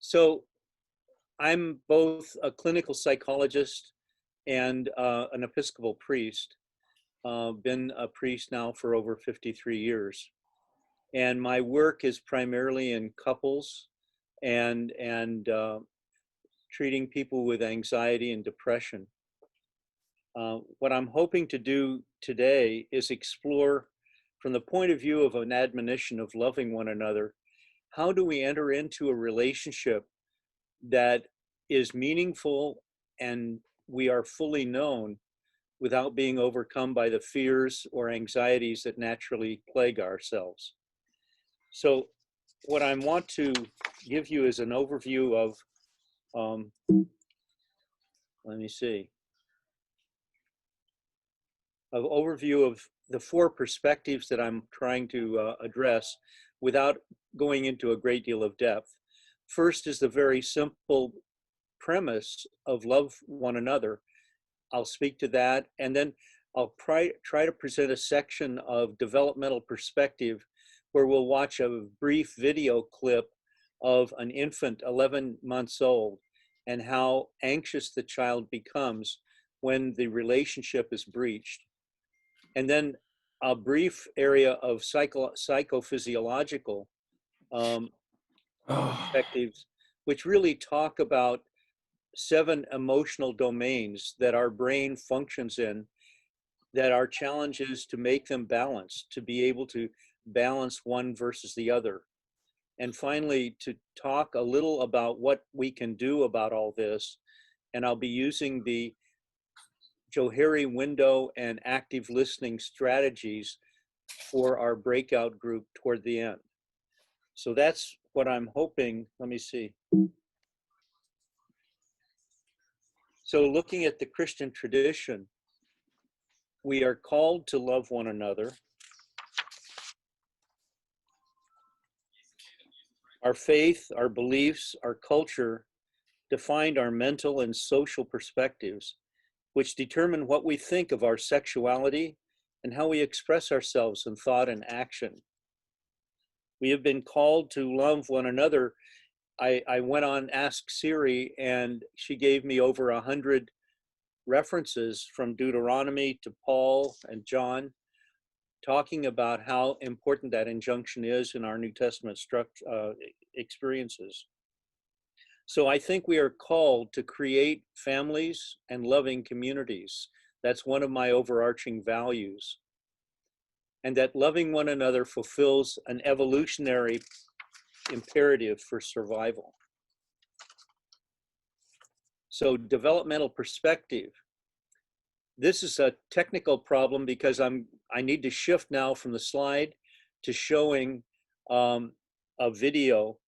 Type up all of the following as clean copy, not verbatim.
So I'm both a clinical psychologist and an Episcopal priest. Been a priest now for over 53 years. And my work is primarily in couples and treating people with anxiety and depression. What I'm hoping to do today is explore, from the point of view of an admonition of loving one another, how do we enter into a relationship that is meaningful and we are fully known without being overcome by the fears or anxieties that naturally plague ourselves. So what I want to give you is an overview of, overview of the four perspectives that I'm trying to address without going into a great deal of depth. First is the very simple premise of love one another. I'll speak to that, and then I'll try to present a section of developmental perspective where we'll watch a brief video clip of an infant 11 months old and how anxious the child becomes when the relationship is breached. And then a brief area of psychophysiological perspectives, which really talk about 7 emotional domains that our brain functions in, that our challenge is to make them balanced, to be able to balance one versus the other. And finally, to talk a little about what we can do about all this. And I'll be using the Johari window and active listening strategies for our breakout group toward the end. So that's what I'm hoping. Let me see. So looking at the Christian tradition, we are called to love one another. Our faith, our beliefs, our culture defined our mental and social perspectives, which determine what we think of our sexuality and how we express ourselves in thought and action. We have been called to love one another. I went on Ask Siri and she gave me over 100 references from Deuteronomy to Paul and John, talking about how important that injunction is in our New Testament experiences. So I think we are called to create families and loving communities. That's one of my overarching values. And that loving one another fulfills an evolutionary imperative for survival. So developmental perspective. This is a technical problem because I need to shift now from the slide to showing a video.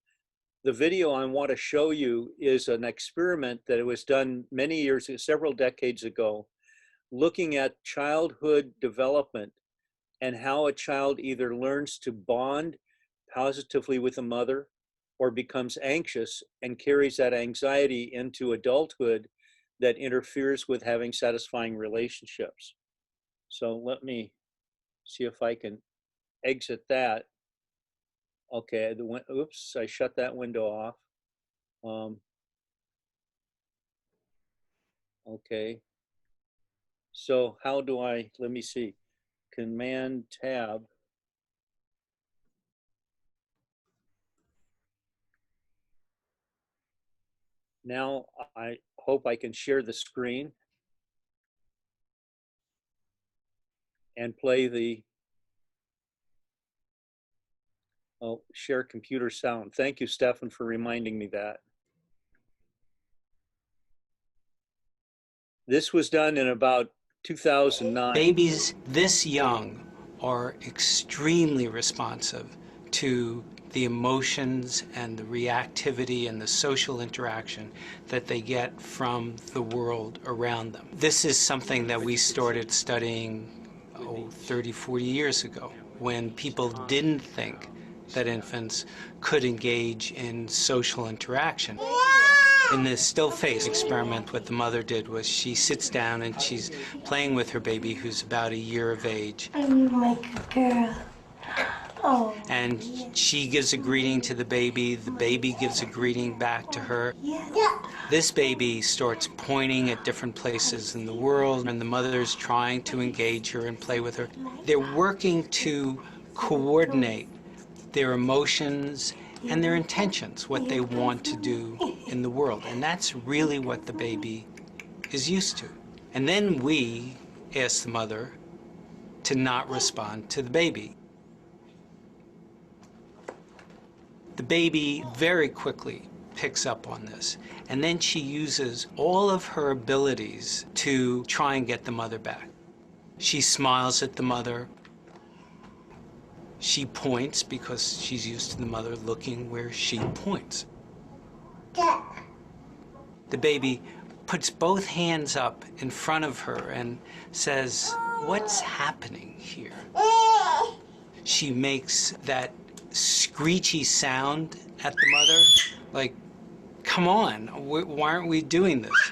The video I want to show you is an experiment that was done many years, several decades ago, looking at childhood development and how a child either learns to bond positively with a mother or becomes anxious and carries that anxiety into adulthood that interferes with having satisfying relationships. So let me see if I can exit that. Okay, oops, I shut that window off. Okay, so how do I, let me see, Command Tab. Now I hope I can share the screen and play the share computer sound. Thank you, Stefan, for reminding me that. This was done in about 2009. Babies this young are extremely responsive to the emotions and the reactivity and the social interaction that they get from the world around them. This is something that we started studying 30, 40 years ago, when people didn't think that infants could engage in social interaction. In this still face experiment, what the mother did was she sits down and she's playing with her baby who's about a year of age. I'm like a girl. Oh, And yes. she gives a greeting to the baby gives a greeting back to her. Yes. This baby starts pointing at different places in the world, and the mother's trying to engage her and play with her. They're working to coordinate their emotions and their intentions, what they want to do in the world. And that's really what the baby is used to. And then we ask the mother to not respond to the baby. The baby very quickly picks up on this, and then she uses all of her abilities to try and get the mother back. She smiles at the mother. She points because she's used to the mother looking where she points. The baby puts both hands up in front of her and says, "What's happening here?" She makes that screechy sound at the mother, like, come on, why aren't we doing this?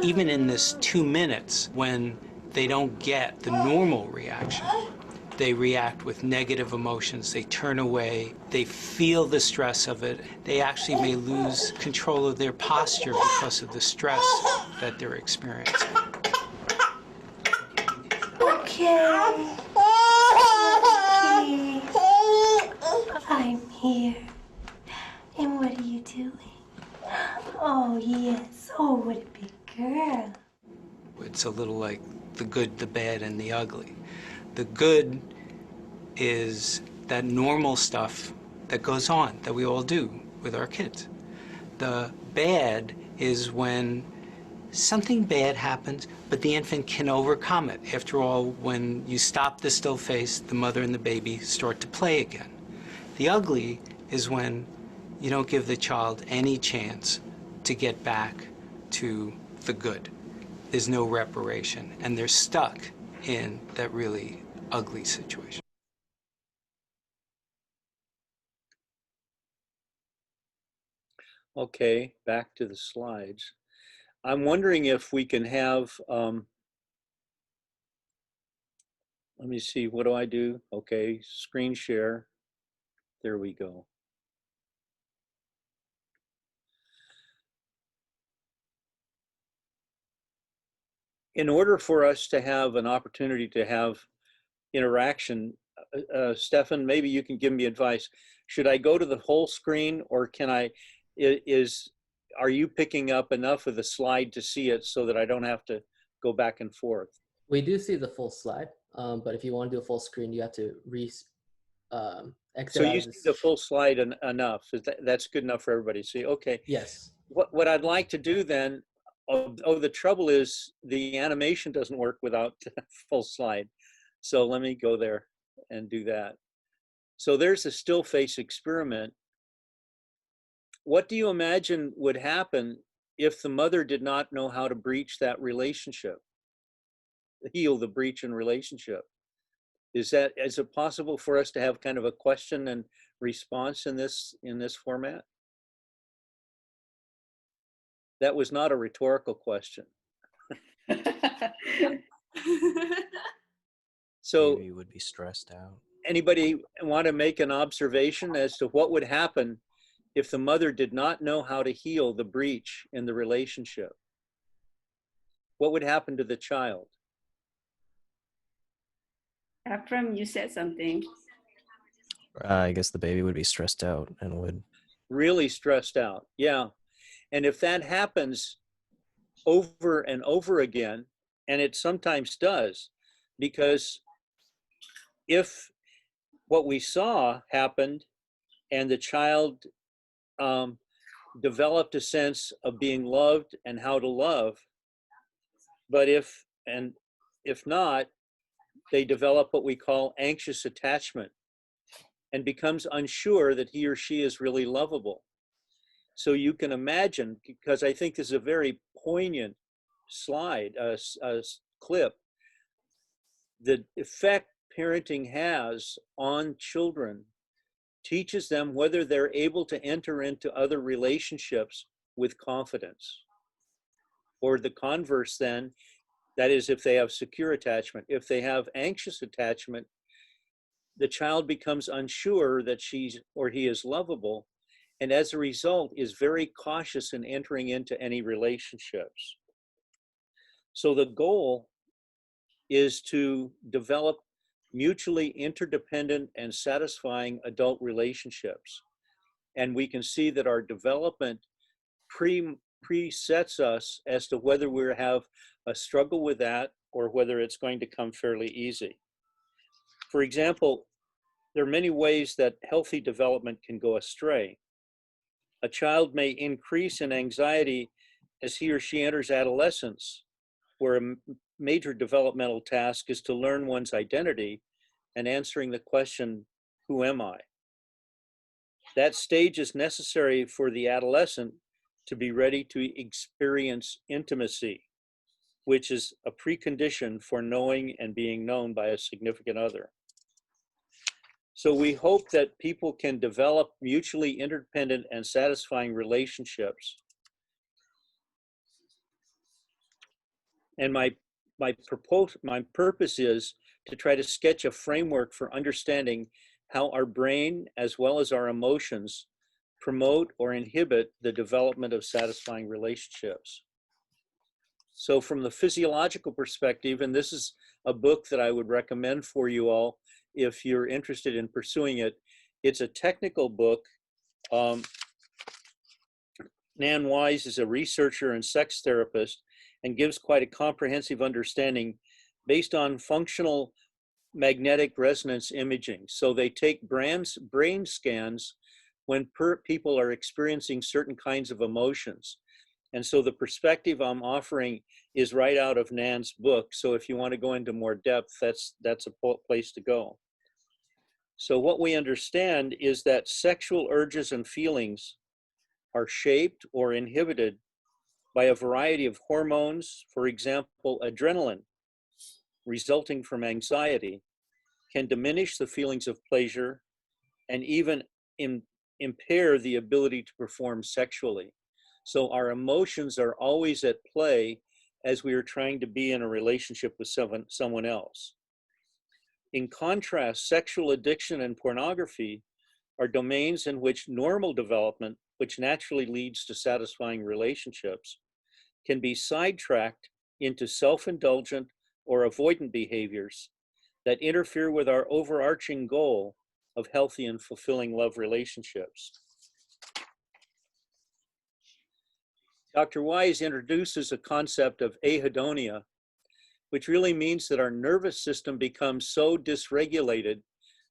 Even in this 2 minutes, when they don't get the normal reaction, they react with negative emotions, they turn away, they feel the stress of it, they actually may lose control of their posture because of the stress that they're experiencing. Okay. I'm here. And what are you doing? Oh, yes. Oh, what a big girl. It's a little like the good, the bad, and the ugly. The good is that normal stuff that goes on, that we all do with our kids. The bad is when something bad happens, but the infant can overcome it. After all, when you stop the still face, the mother and the baby start to play again. The ugly is when you don't give the child any chance to get back to the good. There's no reparation, and they're stuck in that really ugly situation. Okay, back to the slides. I'm wondering if we can have, let me see, what do I do? Okay, screen share. There we go. In order for us to have an opportunity to have interaction, Stefan, maybe you can give me advice. Should I go to the whole screen, or can I, are you picking up enough of the slide to see it so that I don't have to go back and forth? We do see the full slide, but if you want to do a full screen, you have to exit So out you of see this. the full slide enough. That's good enough for everybody to see. Okay. Yes. What I'd like to do then, the trouble is the animation doesn't work without full slide. So let me go there and do that. So there's a still face experiment. What do you imagine would happen if the mother did not know how to breach that relationship, heal the breach in relationship? Is it possible for us to have kind of a question and response in this format? That was not a rhetorical question. So Baby would be stressed out. anybody want to make an observation as to what would happen if the mother did not know how to heal the breach in the relationship? What would happen to the child? Ephraim, you said something. I guess the baby would be stressed out and would. Really stressed out, yeah. And if that happens over and over again, and it sometimes does, because if what we saw happened and the child developed a sense of being loved and how to love, but if not, they develop what we call anxious attachment and becomes unsure that he or she is really lovable. So you can imagine, because I think this is a very poignant slide, clip, the effect parenting has on children teaches them whether they're able to enter into other relationships with confidence. Or the converse then, that is if they have secure attachment. If they have anxious attachment, the child becomes unsure that she or he is lovable, and as a result is very cautious in entering into any relationships. So the goal is to develop mutually interdependent and satisfying adult relationships. And we can see that our development presets us as to whether we have a struggle with that or whether it's going to come fairly easy. For example, there are many ways that healthy development can go astray. A child may increase in anxiety as he or she enters adolescence, where a major developmental task is to learn one's identity and answering the question, who am I? That stage is necessary for the adolescent to be ready to experience intimacy, which is a precondition for knowing and being known by a significant other. So we hope that people can develop mutually interdependent and satisfying relationships. And my purpose is to try to sketch a framework for understanding how our brain, as well as our emotions, promote or inhibit the development of satisfying relationships. So from the physiological perspective, and this is a book that I would recommend for you all if you're interested in pursuing it, it's a technical book. Nan Wise is a researcher and sex therapist and gives quite a comprehensive understanding based on functional magnetic resonance imaging. So they take brain scans when people are experiencing certain kinds of emotions. And so the perspective I'm offering is right out of Nan's book. So if you want to go into more depth, that's a place to go. So what we understand is that sexual urges and feelings are shaped or inhibited by a variety of hormones. For example, adrenaline, resulting from anxiety, can diminish the feelings of pleasure and even impair the ability to perform sexually. So our emotions are always at play as we are trying to be in a relationship with someone else. In contrast, sexual addiction and pornography are domains in which normal development, which naturally leads to satisfying relationships, can be sidetracked into self-indulgent or avoidant behaviors that interfere with our overarching goal of healthy and fulfilling love relationships. Dr. Wise introduces a concept of ahedonia, which really means that our nervous system becomes so dysregulated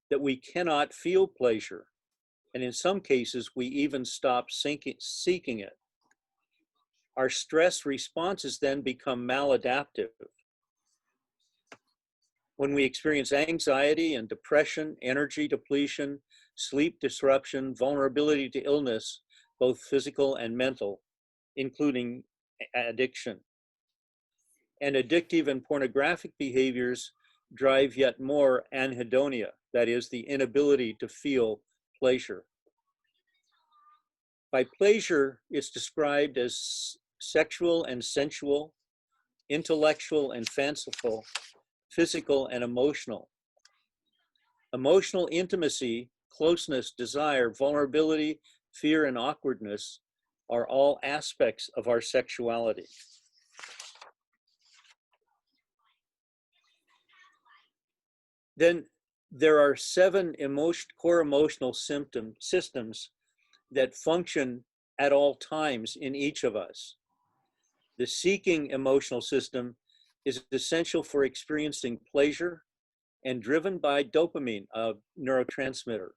that we cannot feel pleasure. And in some cases, we even stop seeking it. Our stress responses then become maladaptive. When we experience anxiety and depression, energy depletion, sleep disruption, vulnerability to illness, both physical and mental, including addiction. And addictive and pornographic behaviors drive yet more anhedonia, that is, the inability to feel pleasure. By pleasure, it's described as sexual and sensual, intellectual and fanciful, physical and emotional. Emotional intimacy, closeness, desire, vulnerability, fear, and awkwardness are all aspects of our sexuality. Then there are 7 core emotional systems that function at all times in each of us. The seeking emotional system is essential for experiencing pleasure and driven by dopamine, a neurotransmitter.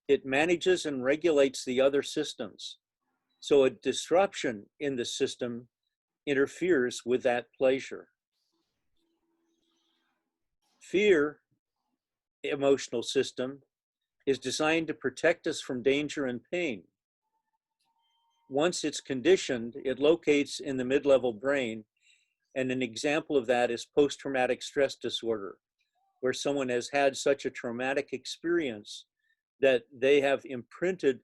It manages and regulates the other systems. So a disruption in the system interferes with that pleasure. Fear emotional system is designed to protect us from danger and pain. Once it's conditioned, it locates in the mid-level brain, and an example of that is post-traumatic stress disorder, where someone has had such a traumatic experience that they have imprinted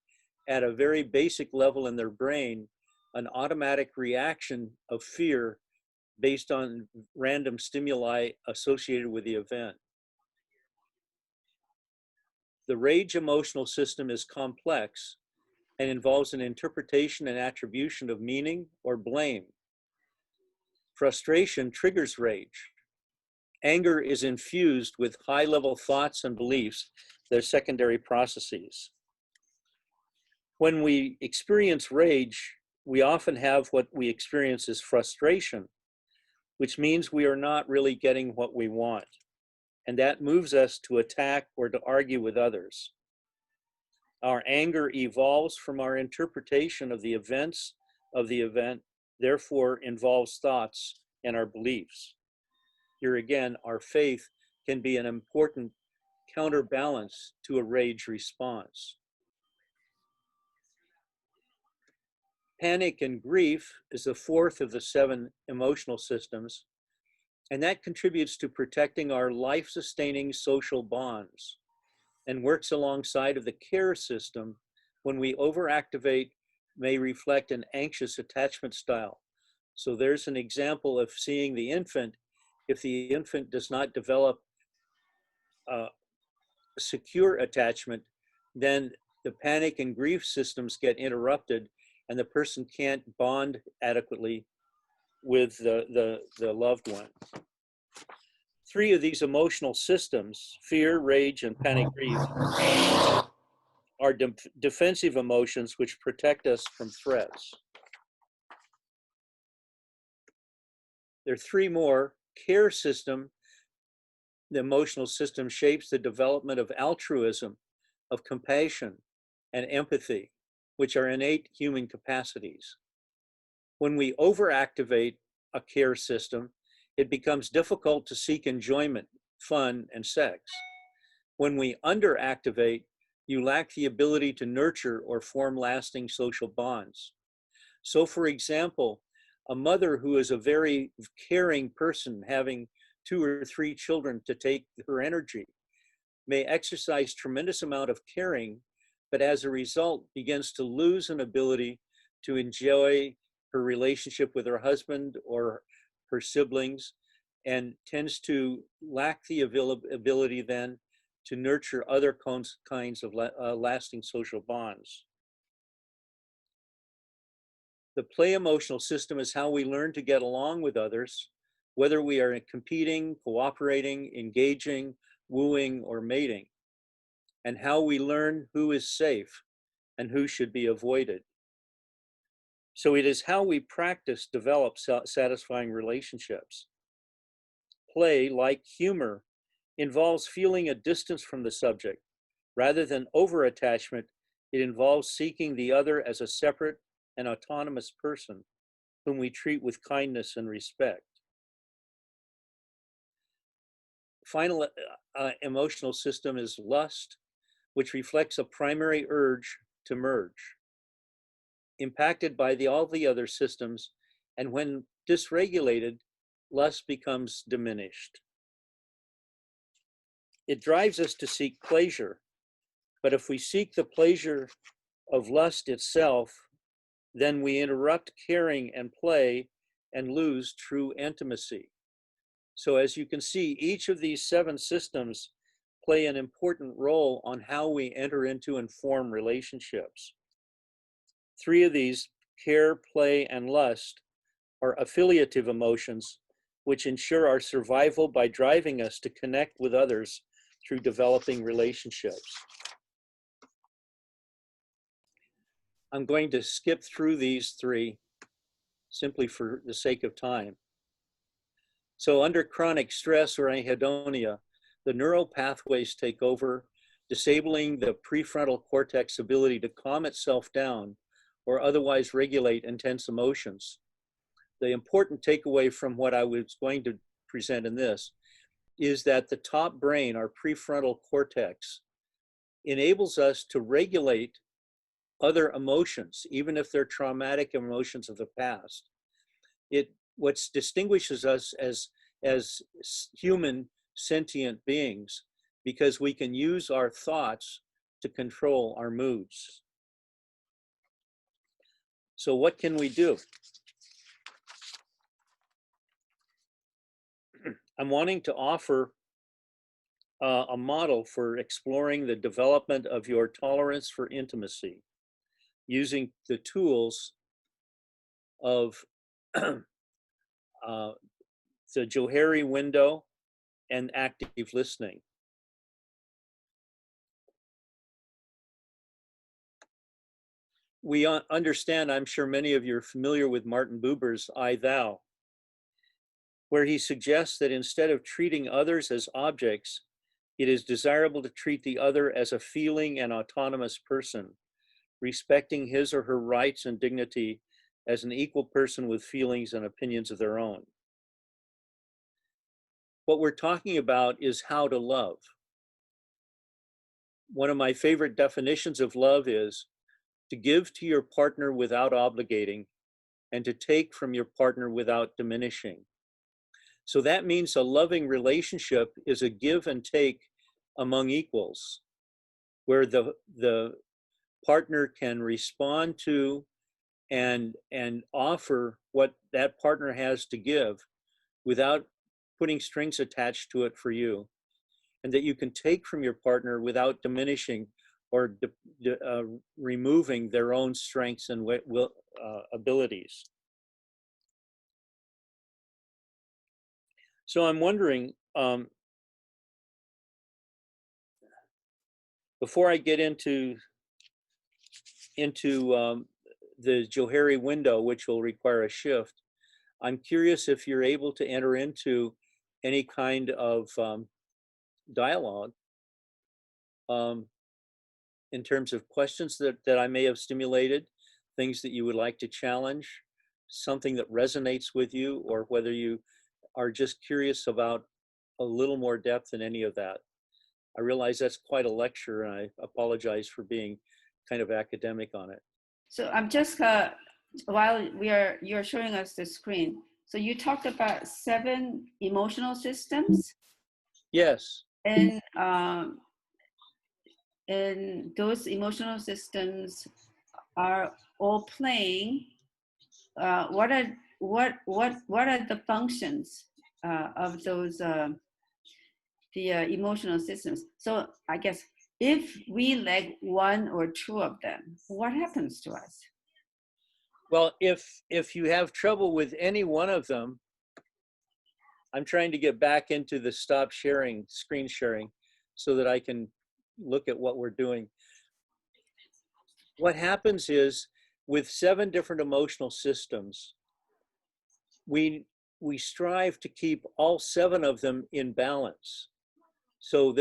at a very basic level in their brain an automatic reaction of fear based on random stimuli associated with the event. The rage emotional system is complex and involves an interpretation and attribution of meaning or blame. Frustration triggers rage. Anger is infused with high-level thoughts and beliefs that are secondary processes. When we experience rage, we often have what we experience as frustration, which means we are not really getting what we want. And that moves us to attack or to argue with others. Our anger evolves from our interpretation of the events of the event, therefore involves thoughts and our beliefs. Here again, our faith can be an important counterbalance to a rage response. Panic and grief is the fourth of the 7 emotional systems, and that contributes to protecting our life-sustaining social bonds and works alongside of the care system. When we overactivate, may reflect an anxious attachment style. So there's an example of seeing the infant. If the infant does not develop a secure attachment, then the panic and grief systems get interrupted and the person can't bond adequately with the loved one. 3 of these emotional systems, fear, rage, and panic grief, are defensive emotions which protect us from threats. There are 3 more. Care system, the emotional system, shapes the development of altruism, of compassion, and empathy, which are innate human capacities. When we overactivate a care system, it becomes difficult to seek enjoyment, fun, and sex. When we underactivate, you lack the ability to nurture or form lasting social bonds. So for example, a mother who is a very caring person, having 2 or 3 children to take her energy, may exercise tremendous amount of caring, but as a result begins to lose an ability to enjoy her relationship with her husband or her siblings, and tends to lack the ability then to nurture other kinds of lasting social bonds. The play emotional system is how we learn to get along with others, whether we are competing, cooperating, engaging, wooing, or mating, and how we learn who is safe and who should be avoided. So it is how we practice, develop satisfying relationships. Play, like humor, involves feeling a distance from the subject. Rather than over-attachment, it involves seeking the other as a separate and autonomous person whom we treat with kindness and respect. Final emotional system is lust, which reflects a primary urge to merge, impacted by all the other systems, and when dysregulated, lust becomes diminished. It drives us to seek pleasure, but if we seek the pleasure of lust itself, then we interrupt caring and play and lose true intimacy. So as you can see, each of these 7 systems play an important role on how we enter into and form relationships. 3 of these, care, play, and lust, are affiliative emotions, which ensure our survival by driving us to connect with others through developing relationships. I'm going to skip through these 3 simply for the sake of time. So under chronic stress or anhedonia, the neural pathways take over, disabling the prefrontal cortex ability to calm itself down or otherwise regulate intense emotions. The important takeaway from what I was going to present in this is that the top brain, our prefrontal cortex, enables us to regulate other emotions, even if they're traumatic emotions of the past. What distinguishes us as human sentient beings, because we can use our thoughts to control our moods. So what can we do? I'm wanting to offer a model for exploring the development of your tolerance for intimacy using the tools of the Johari window and active listening. We understand, I'm sure many of you are familiar with Martin Buber's I Thou, where he suggests that instead of treating others as objects, it is desirable to treat the other as a feeling and autonomous person, respecting his or her rights and dignity as an equal person with feelings and opinions of their own. What we're talking about is how to love. One of my favorite definitions of love is to give to your partner without obligating and to take from your partner without diminishing. So that means a loving relationship is a give and take among equals, where the partner can respond to and offer what that partner has to give without putting strings attached to it for you, and that you can take from your partner without diminishing or removing their own strengths and abilities. So I'm wondering, before I get into the Johari window, which will require a shift, I'm curious if you're able to enter into any kind of dialogue in terms of questions that I may have stimulated, things that you would like to challenge, something that resonates with you, or whether you are just curious about a little more depth than any of that. I realize that's quite a lecture, and I apologize for being kind of academic on it. So I'm just, while you're showing us the screen, so you talked about 7 emotional systems. Yes. And those emotional systems are all playing. What are the functions of those the emotional systems? So I guess if we lack one or two of them, what happens to us? Well, if you have trouble with any one of them, I'm trying to get back into the stop sharing, screen sharing, so that I can look at what we're doing. What happens is, with 7 different emotional systems, we strive to keep all 7 of them in balance. So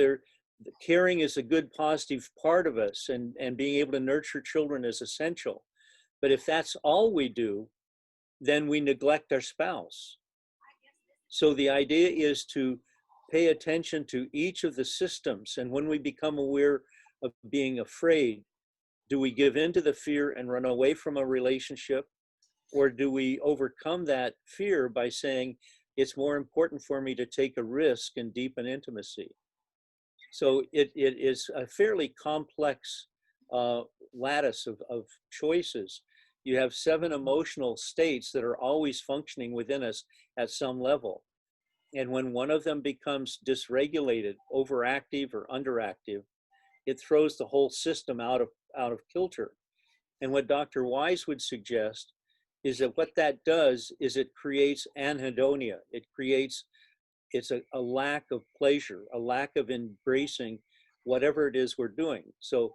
caring is a good positive part of us, and being able to nurture children is essential. But if that's all we do, then we neglect our spouse. So the idea is to pay attention to each of the systems. And when we become aware of being afraid, do we give in to the fear and run away from a relationship? Or do we overcome that fear by saying, it's more important for me to take a risk and deepen intimacy? So it is a fairly complex lattice of choices. You have 7 emotional states that are always functioning within us at some level. And when one of them becomes dysregulated, overactive or underactive, it throws the whole system out of kilter. And what Dr. Wise would suggest is that what that does is it creates anhedonia. It's a lack of pleasure, a lack of embracing whatever it is we're doing. So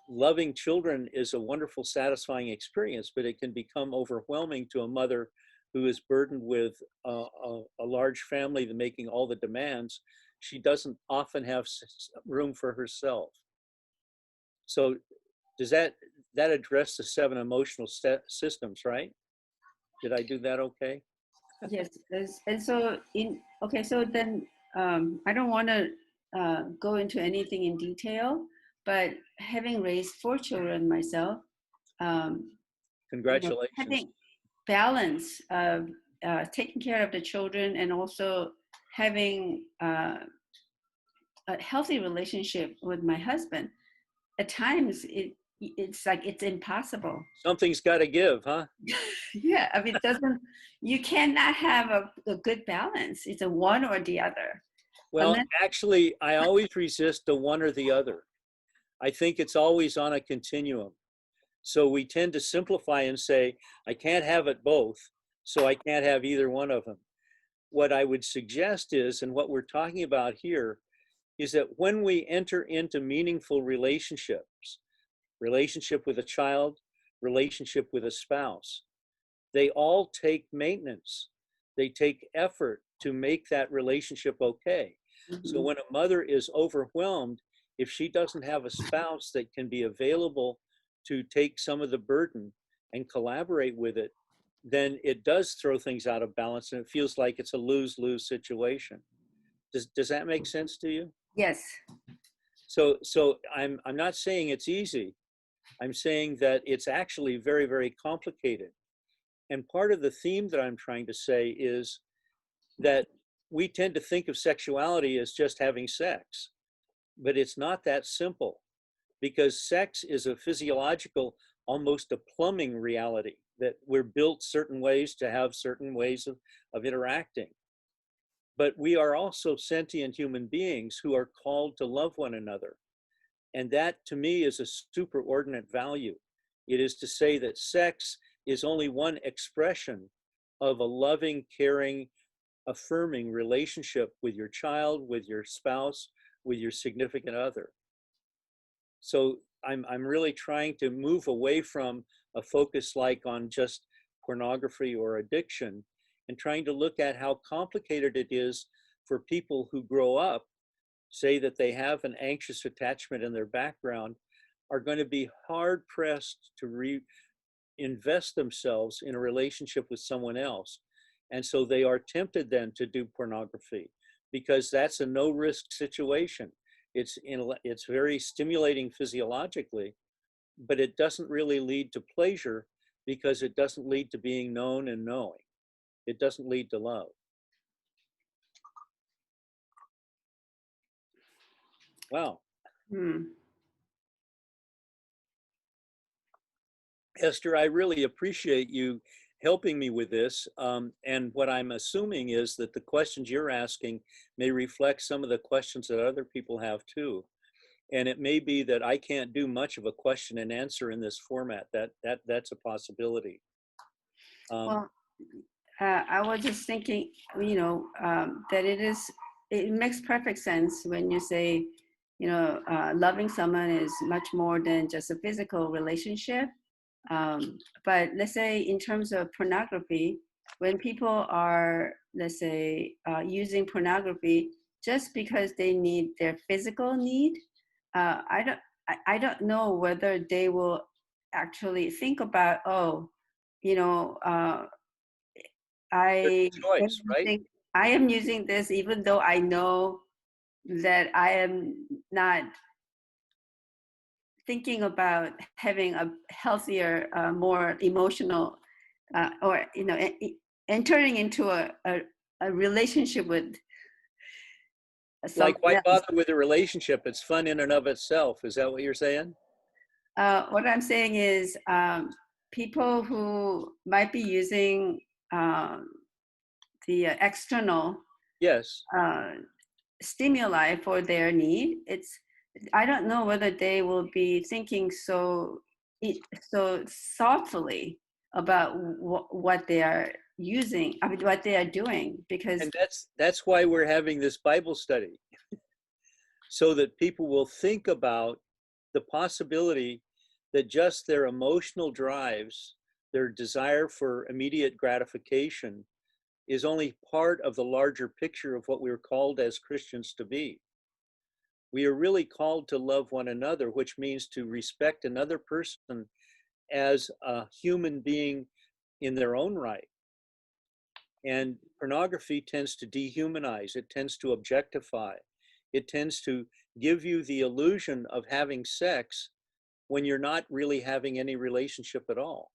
loving children is a wonderful, satisfying experience, but it can become overwhelming to a mother who is burdened with a large family making all the demands. She doesn't often have room for herself. So does that address the 7 emotional systems, right? Did I do that okay? Yes, and so so then I don't want to go into anything in detail, but having raised 4 children myself, Congratulations. having balance of taking care of the children and also having a healthy relationship with my husband, at times it's like it's impossible. Something's got to give, huh? Yeah, I mean, you cannot have a good balance. It's a one or the other. Well, Unless, actually, I always resist the one or the other. I think it's always on a continuum. So we tend to simplify and say, I can't have it both, so I can't have either one of them. What I would suggest is, and what we're talking about here, is that when we enter into meaningful relationships, relationship with a child, relationship with a spouse, they all take maintenance. They take effort to make that relationship okay. So Mhm. when a mother is overwhelmed, if she doesn't have a spouse that can be available to take some of the burden and collaborate with it, then it does throw things out of balance and it feels like it's a lose-lose situation. Does that make sense to you? Yes. So I'm not saying it's easy. I'm saying that it's actually very, very complicated. And part of the theme that I'm trying to say is that we tend to think of sexuality as just having sex, but it's not that simple, because sex is a physiological, almost a plumbing reality, that we're built certain ways to have certain ways of interacting. But we are also sentient human beings who are called to love one another. And that to me is a superordinate value. It is to say that sex is only one expression of a loving, caring, affirming relationship with your child, with your spouse, with your significant other. So I'm really trying to move away from a focus like on just pornography or addiction, and trying to look at how complicated it is for people who grow up, say that they have an anxious attachment in their background, are going to be hard pressed to invest themselves in a relationship with someone else. And so they are tempted then to do pornography, because that's a no risk situation. It's very stimulating physiologically, but it doesn't really lead to pleasure, because it doesn't lead to being known and knowing. It doesn't lead to love. Wow. Hmm. Esther, I really appreciate you helping me with this. And what I'm assuming is that the questions you're asking may reflect some of the questions that other people have too. And it may be that I can't do much of a question and answer in this format. That's a possibility. Well, I was just thinking, that it makes perfect sense when you say, loving someone is much more than just a physical relationship. But let's say in terms of pornography, when people are, let's say, using pornography just because they need their physical need, I don't know whether they will actually think about, oh, you know, There's I a am choice, right? using I am using this even though I know that I am not thinking about having a healthier, more emotional, or entering into a relationship with Like, someone why else. bother with a relationship? It's fun in and of itself. Is that what you're saying? What I'm saying is, people who might be using the external Yes. uh, stimuli for their need, I don't know whether they will be thinking so thoughtfully about what they are using, I mean, what they are doing, because And that's why we're having this Bible study, so that people will think about the possibility that just their emotional drives, their desire for immediate gratification, is only part of the larger picture of what we're called as Christians to be. We are really called to love one another, which means to respect another person as a human being in their own right. And pornography tends to dehumanize, it tends to objectify, it tends to give you the illusion of having sex when you're not really having any relationship at all.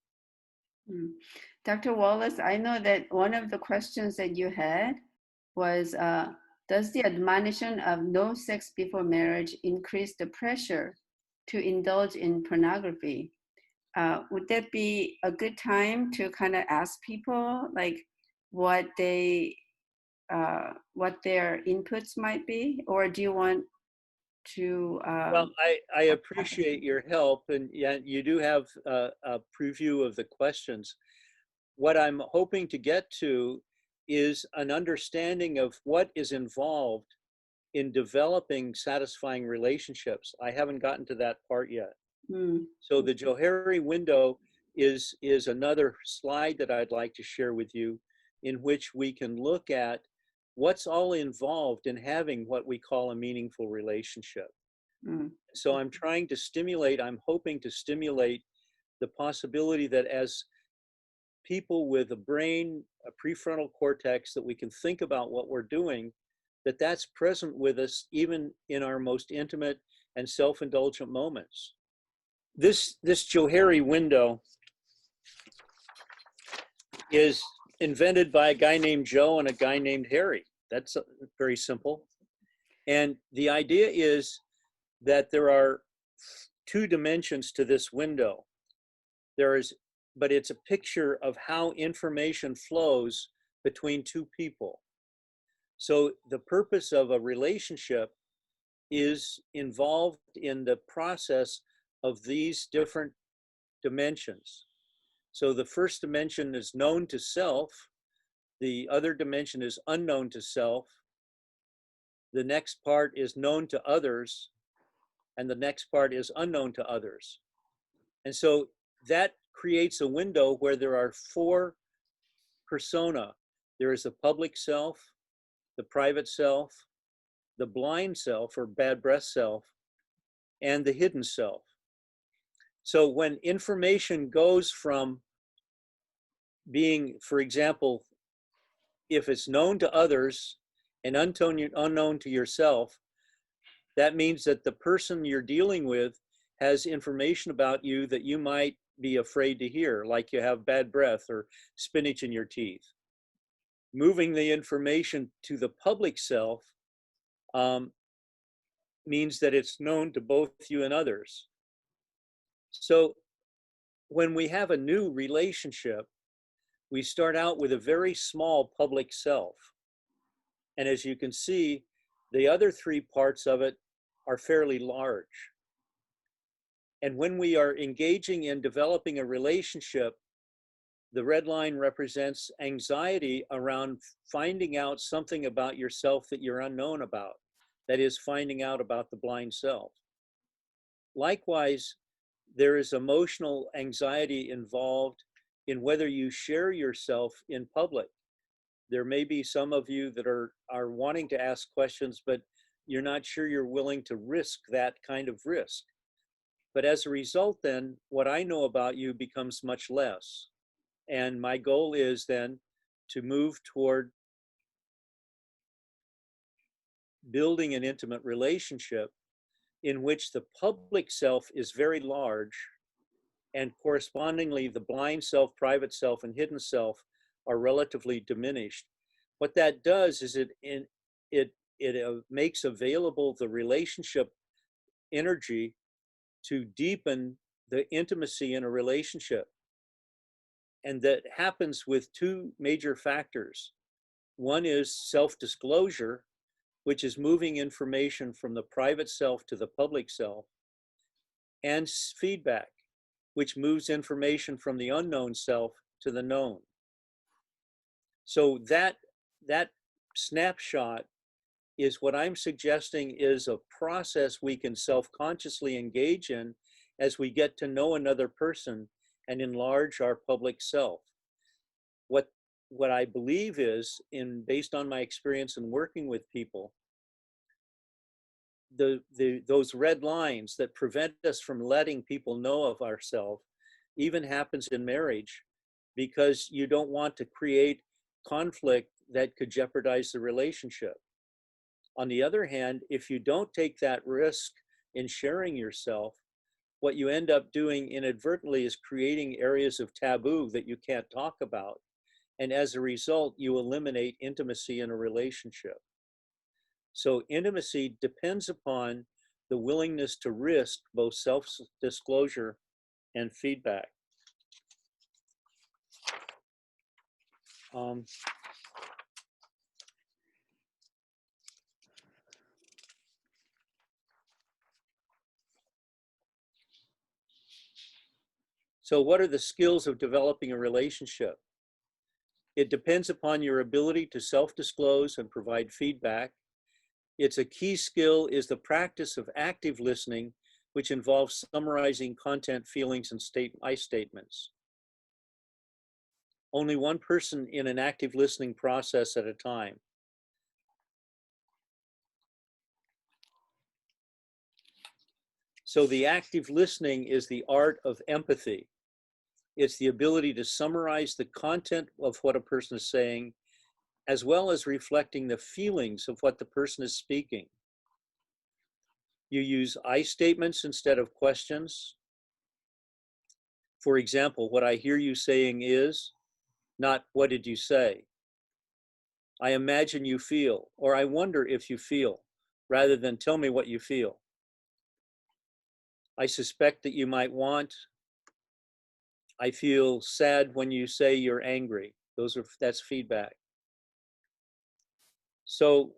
Dr. Wallace, I know that one of the questions that you had was, does the admonition of no sex before marriage increase the pressure to indulge in pornography? Would that be a good time to kind of ask people like what they what their inputs might be, or do you want to? Well, I appreciate your help, and yeah, you do have a preview of the questions. What I'm hoping to get to is an understanding of what is involved in developing satisfying relationships. I haven't gotten to that part yet. So the Johari window is another slide that I'd like to share with you, in which we can look at what's all involved in having what we call a meaningful relationship. So I'm hoping to stimulate the possibility that as people with a brain, a prefrontal cortex, that we can think about what we're doing, that's present with us even in our most intimate and self-indulgent moments. This Johari window is invented by a guy named Joe and a guy named Harry. That's very simple. And the idea is that there are two dimensions to this window. But it's a picture of how information flows between two people. So the purpose of a relationship is involved in the process of these different dimensions. So the first dimension is known to self. The other dimension is unknown to self. The next part is known to others. And the next part is unknown to others. And so that creates a window where there are four persona. There is the public self, the private self, the blind self or bad breath self, and the hidden self. So when information goes from being, for example, if it's known to others and unknown to yourself, that means that the person you're dealing with has information about you that you might be afraid to hear, like you have bad breath or spinach in your teeth. Moving the information to the public self means that it's known to both you and others. So when we have a new relationship, we start out with a very small public self. And as you can see, the other three parts of it are fairly large. And when we are engaging in developing a relationship, the red line represents anxiety around finding out something about yourself that you're unknown about. That is, finding out about the blind self. Likewise, there is emotional anxiety involved in whether you share yourself in public. There may be some of you that are wanting to ask questions, but you're not sure you're willing to risk that kind of risk. But as a result, then, what I know about you becomes much less. And my goal is then to move toward building an intimate relationship in which the public self is very large, and correspondingly the blind self, private self, and hidden self are relatively diminished. What that does is it makes available the relationship energy to deepen the intimacy in a relationship. And that happens with two major factors. One is self-disclosure, which is moving information from the private self to the public self, and feedback, which moves information from the unknown self to the known. So that snapshot is what I'm suggesting is a process we can self-consciously engage in as we get to know another person and enlarge our public self. What I believe is, based on my experience in working with people, those red lines that prevent us from letting people know of ourselves even happens in marriage, because you don't want to create conflict that could jeopardize the relationship. On the other hand, if you don't take that risk in sharing yourself, what you end up doing inadvertently is creating areas of taboo that you can't talk about. And as a result, you eliminate intimacy in a relationship. So intimacy depends upon the willingness to risk both self-disclosure and feedback. So what are the skills of developing a relationship? It depends upon your ability to self-disclose and provide feedback. It's a key skill is the practice of active listening, which involves summarizing content, feelings, and I statements. Only one person in an active listening process at a time. So the active listening is the art of empathy. It's the ability to summarize the content of what a person is saying, as well as reflecting the feelings of what the person is speaking. You use I statements instead of questions. For example, what I hear you saying is, not what did you say? I imagine you feel, or I wonder if you feel, rather than tell me what you feel. I suspect that you might want. I feel sad when you say you're angry. That's feedback. So,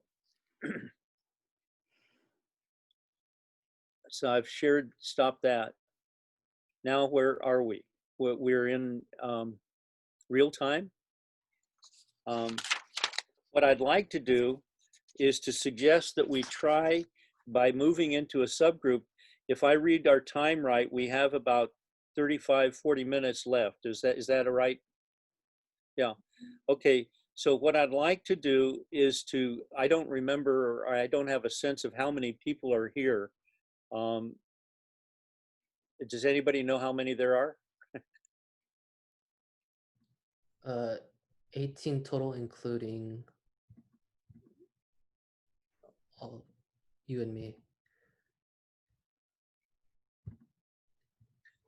so I've shared, stop that. Now, where are we? We're in real time. What I'd like to do is to suggest that we try by moving into a subgroup. If I read our time right, we have about 35, 40 minutes left. Is that right? Yeah. Okay. So what I'd like to do is I don't remember, or I don't have a sense of how many people are here. Does anybody know how many there are? 18 total, including all of you and me.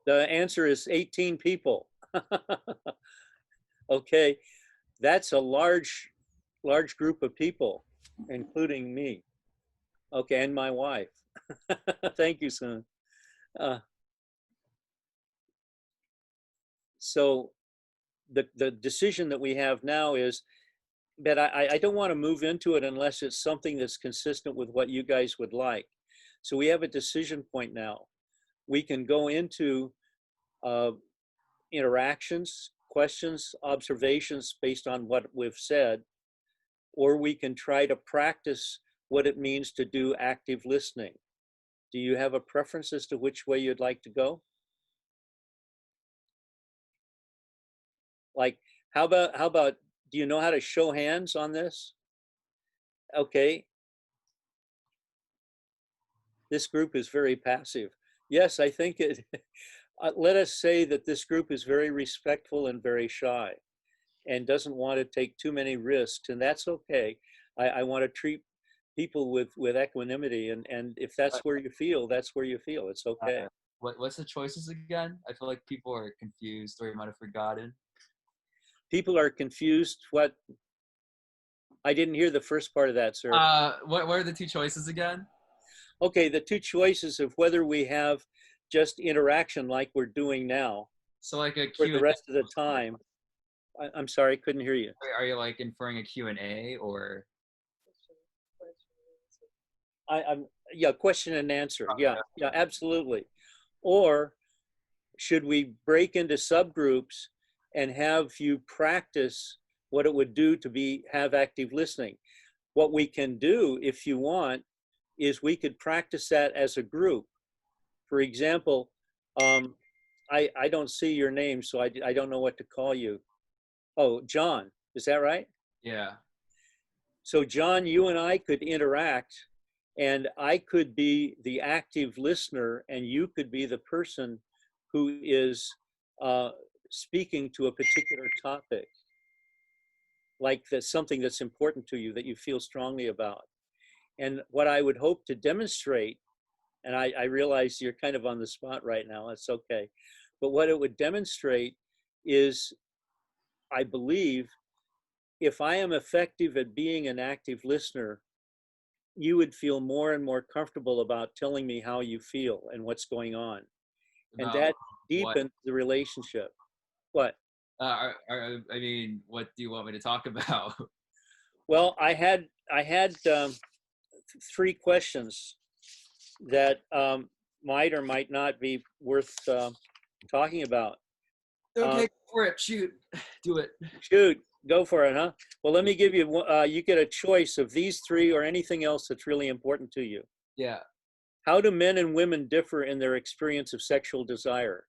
The answer is 18 people. Okay, that's a large group of people, including me. Okay, and my wife. Thank you, son. So the decision that we have now is that I don't want to move into it unless it's something that's consistent with what you guys would like. So we have a decision point now. We can go into interactions, questions, observations based on what we've said, or we can try to practice what it means to do active listening. Do you have a preference as to which way you'd like to go? Like, how about, do you know how to show hands on this? Okay. This group is very passive. Yes, I think it, let us say that this group is very respectful and very shy and doesn't want to take too many risks, and that's okay. I want to treat people with equanimity, and if that's where you feel, that's where you feel. It's okay. What's the choices again? I feel like people are confused or you might have forgotten. People are confused. What? I didn't hear the first part of that, sir. What are the two choices again? Okay, the two choices of whether we have just interaction like we're doing now. So like a for Q&A. the rest of the time. I'm sorry, couldn't hear you. Are you like inferring a Q&A or? Yeah, question and answer. Yeah, absolutely. Or should we break into subgroups and have you practice what it would do to have active listening? What we can do, if you want, is we could practice that as a group. For example, I don't see your name, so I don't know what to call you. Oh, John, is that right? Yeah. So John, you and I could interact, and I could be the active listener, and you could be the person who is speaking to a particular topic, like that's something that's important to you, that you feel strongly about. And what I would hope to demonstrate, and I realize you're kind of on the spot right now, it's okay, but what it would demonstrate is, I believe, if I am effective at being an active listener, you would feel more and more comfortable about telling me how you feel and what's going on. And that deepens the relationship. What? I mean, what do you want me to talk about? Well, I had 3 questions that might or might not be worth talking about. Okay, go for it. Shoot. Do it. Shoot, go for it, huh? Well, let me give you, you get a choice of these three or anything else that's really important to you. Yeah. How do men and women differ in their experience of sexual desire?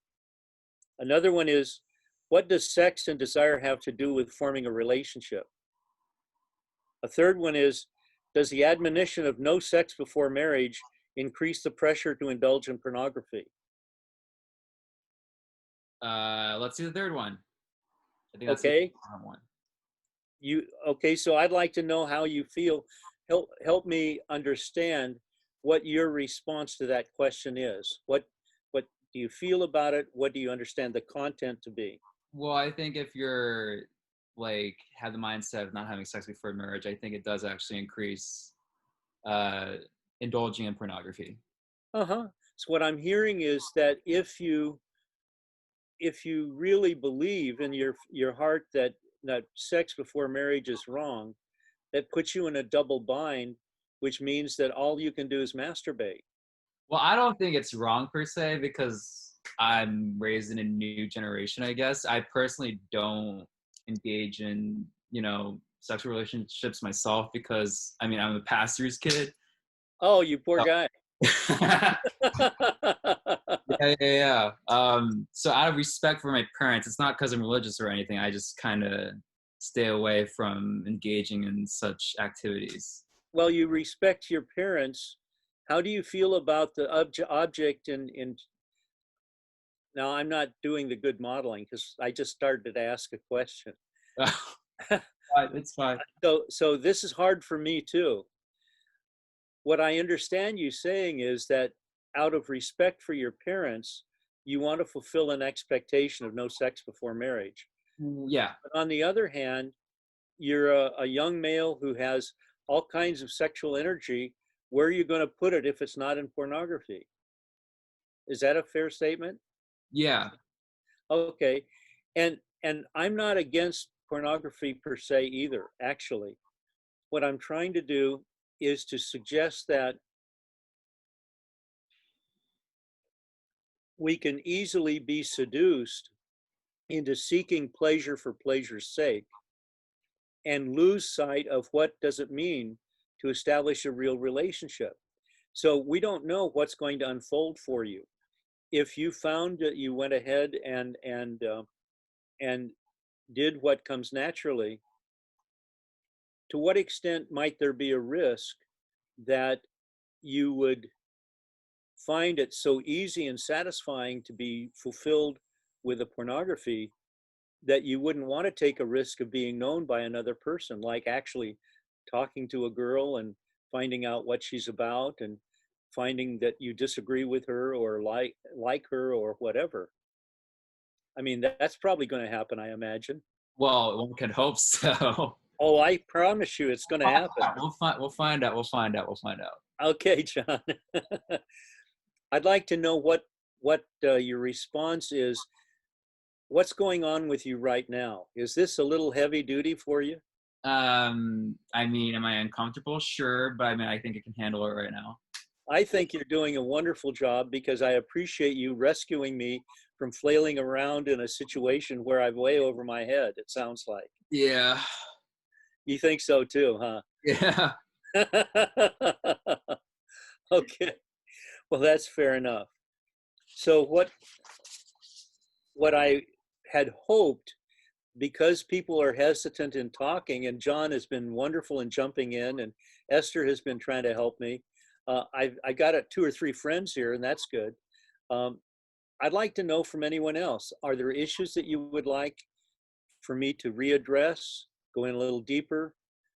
Another one is, what does sex and desire have to do with forming a relationship? A third one is, does the admonition of no sex before marriage increase the pressure to indulge in pornography? Let's do the third one. I think that's Okay. the one. Okay, so I'd like to know how you feel. Help me understand what your response to that question is. What do you feel about it? What do you understand the content to be? Well, I think if you're like have the mindset of not having sex before marriage, I think it does actually increase indulging in pornography. Uh-huh. So what I'm hearing is that if you really believe in your heart that sex before marriage is wrong, that puts you in a double bind, which means that all you can do is masturbate. Well, I don't think it's wrong per se because I'm raised in a new generation, I guess. I personally don't engage in, sexual relationships myself because I'm a pastor's kid. Oh, you poor guy. Yeah. So out of respect for my parents, it's not because I'm religious or anything. I just kind of stay away from engaging in such activities. Well, you respect your parents. How do you feel about the object in now I'm not doing the good modeling because I just started to ask a question. It's fine. So this is hard for me too. What I understand you saying is that out of respect for your parents, you want to fulfill an expectation of no sex before marriage. Yeah. But on the other hand, you're a young male who has all kinds of sexual energy. Where are you going to put it if it's not in pornography? Is that a fair statement? Yeah. Okay. And I'm not against pornography per se either, actually. What I'm trying to do is to suggest that we can easily be seduced into seeking pleasure for pleasure's sake and lose sight of what does it mean to establish a real relationship. So we don't know what's going to unfold for you. If you found that you went ahead and did what comes naturally, to what extent might there be a risk that you would find it so easy and satisfying to be fulfilled with a pornography that you wouldn't want to take a risk of being known by another person, like actually talking to a girl and finding out what she's about and finding that you disagree with her or like her or whatever. I mean, that's probably going to happen, I imagine. Well, one can hope so. Oh, I promise you it's going to happen. We'll find out. Okay, John. I'd like to know what your response is. What's going on with you right now? Is this a little heavy duty for you? Am I uncomfortable? Sure, but I think I can handle it right now. I think you're doing a wonderful job because I appreciate you rescuing me from flailing around in a situation where I'm way over my head, it sounds like. Yeah. You think so too, huh? Yeah. Okay. Well, that's fair enough. So what I had hoped, because people are hesitant in talking, and John has been wonderful in jumping in, and Esther has been trying to help me. I got 2 or 3 friends here, and that's good. I'd like to know from anyone else, are there issues that you would like for me to readdress, go in a little deeper?